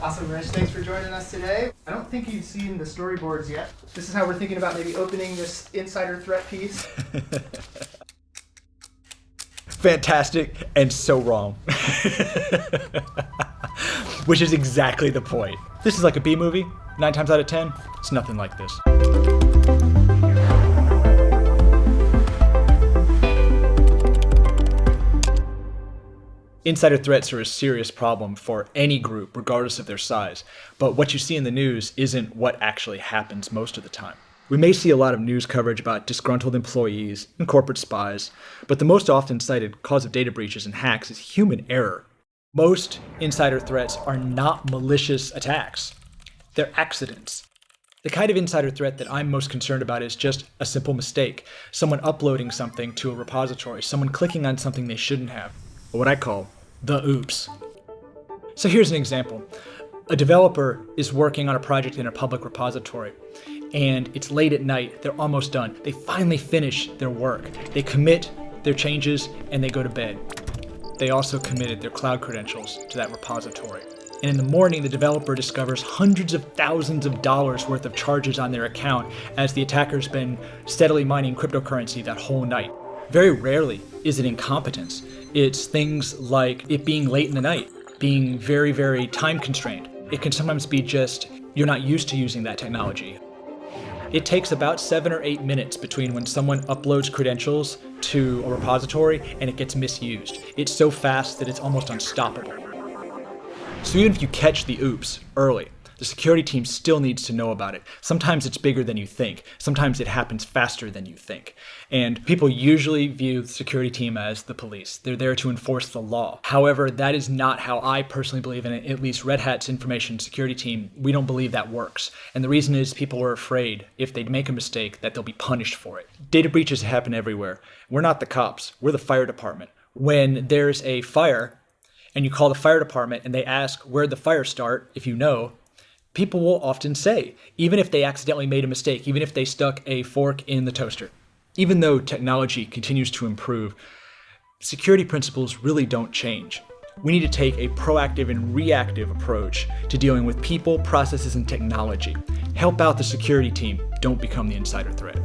Awesome, Rich. Thanks for joining us today. I don't think you've seen the storyboards yet. This is how we're thinking about maybe opening this insider threat piece. Fantastic and so wrong. Which is exactly the point. This is like a B movie. 9 times out of 10, it's nothing like this. Insider threats are a serious problem for any group, regardless of their size. But what you see in the news isn't what actually happens most of the time. We may see a lot of news coverage about disgruntled employees and corporate spies, but the most often cited cause of data breaches and hacks is human error. Most insider threats are not malicious attacks. They're accidents. The kind of insider threat that I'm most concerned about is just a simple mistake. Someone uploading something to a repository, someone clicking on something they shouldn't have. What I call the oops. So here's an example. A developer is working on a project in a public repository, and it's late at night. They're almost done. They finally finish their work. They commit their changes and they go to bed. They also committed their cloud credentials to that repository. And in the morning, the developer discovers hundreds of thousands of dollars worth of charges on their account as the attacker's been steadily mining cryptocurrency that whole night. Very rarely is it incompetence. It's things like it being late in the night, being very, very time constrained. It can sometimes be just you're not used to using that technology. It takes about 7 or 8 minutes between when someone uploads credentials to a repository and it gets misused. It's so fast that it's almost unstoppable. So even if you catch the oops early, the security team still needs to know about it. Sometimes it's bigger than you think. Sometimes it happens faster than you think. And people usually view the security team as the police. They're there to enforce the law. However, that is not how I personally believe in it. At least Red Hat's information security team, we don't believe that works. And the reason is people are afraid if they make a mistake that they'll be punished for it. Data breaches happen everywhere. We're not the cops. We're the fire department. When there's a fire and you call the fire department and they ask where'd the fire start, if you know, people will often say, even if they accidentally made a mistake, even if they stuck a fork in the toaster. Even though technology continues to improve, security principles really don't change. We need to take a proactive and reactive approach to dealing with people, processes, and technology. Help out the security team. Don't become the insider threat.